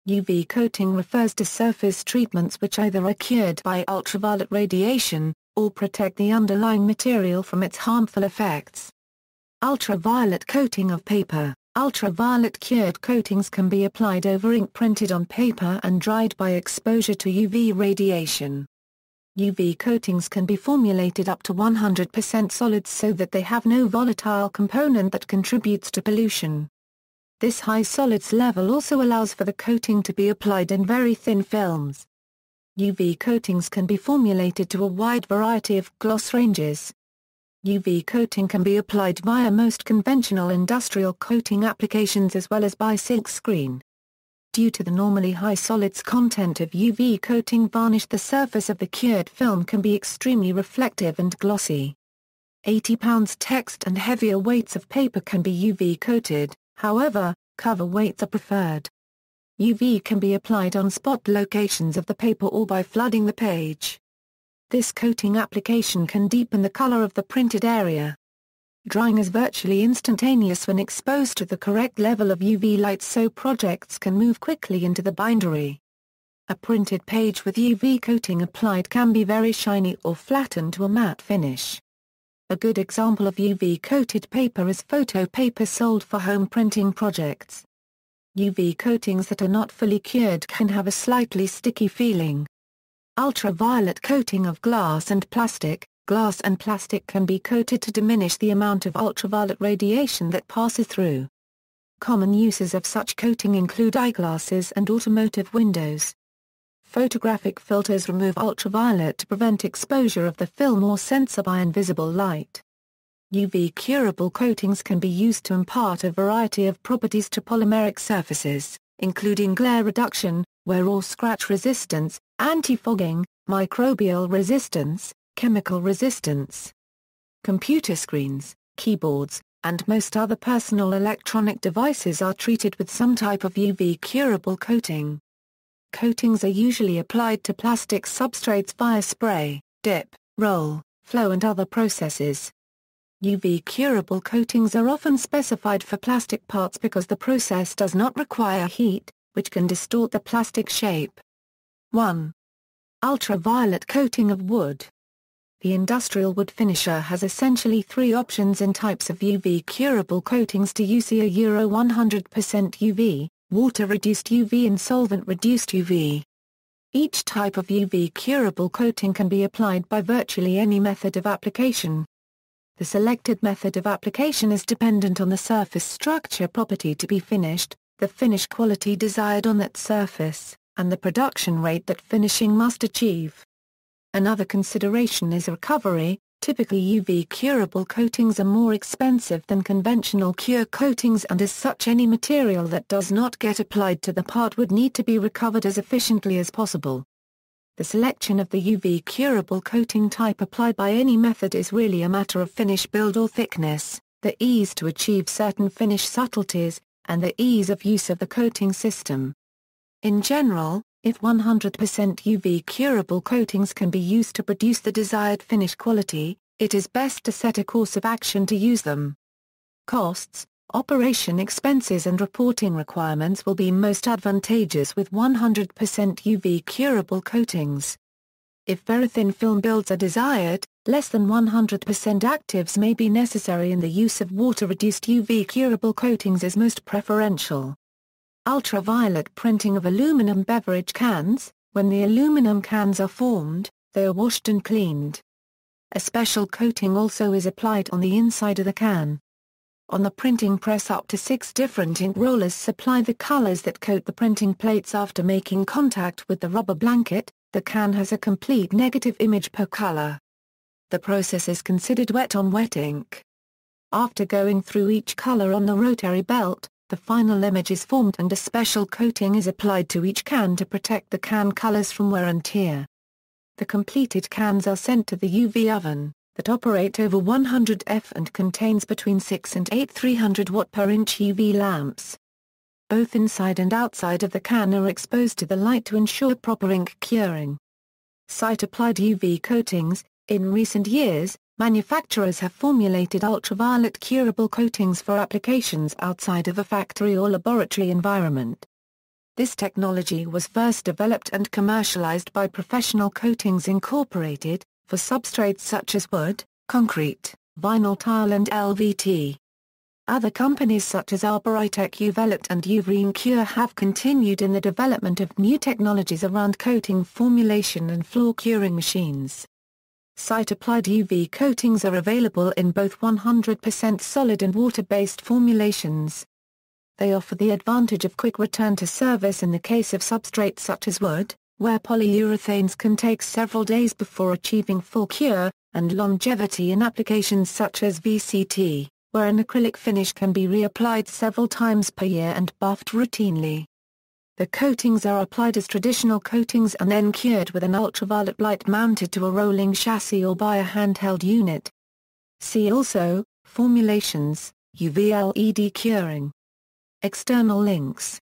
UV coating refers to surface treatments which either are cured by ultraviolet radiation, or protect the underlying material from its harmful effects. Ultraviolet coating of paper. Ultraviolet cured coatings can be applied over ink printed on paper and dried by exposure to UV radiation. UV coatings can be formulated up to 100% solids so that they have no volatile component that contributes to pollution. This high solids level also allows for the coating to be applied in very thin films. UV coatings can be formulated to a wide variety of gloss ranges. UV coating can be applied via most conventional industrial coating applications as well as by silk screen. Due to the normally high solids content of UV coating varnish, the surface of the cured film can be extremely reflective and glossy. 80 pounds text and heavier weights of paper can be UV coated, however, cover weights are preferred. UV can be applied on spot locations of the paper or by flooding the page. This coating application can deepen the color of the printed area. Drying is virtually instantaneous when exposed to the correct level of UV light, so projects can move quickly into the bindery. A printed page with UV coating applied can be very shiny or flattened to a matte finish. A good example of UV-coated paper is photo paper sold for home printing projects. UV coatings that are not fully cured can have a slightly sticky feeling. Ultraviolet coating of glass and plastic. Glass and plastic can be coated to diminish the amount of ultraviolet radiation that passes through. Common uses of such coating include eyeglasses and automotive windows. Photographic filters remove ultraviolet to prevent exposure of the film or sensor by invisible light. UV curable coatings can be used to impart a variety of properties to polymeric surfaces, including glare reduction, wear or scratch resistance, anti-fogging, microbial resistance, chemical resistance. Computer screens, keyboards, and most other personal electronic devices are treated with some type of UV curable coating. Coatings are usually applied to plastic substrates via spray, dip, roll, flow and other processes. UV curable coatings are often specified for plastic parts because the process does not require heat, which can distort the plastic shape. 1. Ultraviolet coating of wood. The industrial wood finisher has essentially three options in types of UV curable coatings to use: Euro 100% UV, water-reduced UV and solvent-reduced UV. Each type of UV curable coating can be applied by virtually any method of application. The selected method of application is dependent on the surface structure property to be finished, the finish quality desired on that surface, and the production rate that finishing must achieve. Another consideration is recovery. Typically UV curable coatings are more expensive than conventional cure coatings, and as such any material that does not get applied to the part would need to be recovered as efficiently as possible. The selection of the UV curable coating type applied by any method is really a matter of finish build or thickness, the ease to achieve certain finish subtleties, and the ease of use of the coating system. In general, if 100% UV curable coatings can be used to produce the desired finish quality, it is best to set a course of action to use them. Costs, operation expenses and reporting requirements will be most advantageous with 100% UV curable coatings. If very thin film builds are desired, less than 100% actives may be necessary, and the use of water-reduced UV curable coatings is most preferential. Ultraviolet printing of aluminum beverage cans. When the aluminum cans are formed, they are washed and cleaned. A special coating also is applied on the inside of the can. On the printing press, up to 6 different ink rollers supply the colors that coat the printing plates. After making contact with the rubber blanket, the can has a complete negative image per color. The process is considered wet on wet ink. After going through each color on the rotary belt, the final image is formed and a special coating is applied to each can to protect the can colors from wear and tear. The completed cans are sent to the UV oven, that operate over 100 F and contains between 6 and 8 300 watt per inch UV lamps. Both inside and outside of the can are exposed to the light to ensure proper ink curing. Site-applied UV coatings. In recent years, manufacturers have formulated ultraviolet curable coatings for applications outside of a factory or laboratory environment. This technology was first developed and commercialized by Professional Coatings Incorporated, for substrates such as wood, concrete, vinyl tile and LVT. Other companies such as Arboritech Uvelet and Uvreen have continued in the development of new technologies around coating formulation and floor curing machines. Site-applied UV coatings are available in both 100% solid and water-based formulations. They offer the advantage of quick return to service in the case of substrates such as wood, where polyurethanes can take several days before achieving full cure, and longevity in applications such as VCT, where an acrylic finish can be reapplied several times per year and buffed routinely. The coatings are applied as traditional coatings and then cured with an ultraviolet light mounted to a rolling chassis or by a handheld unit. See also, formulations, UV LED curing. External links.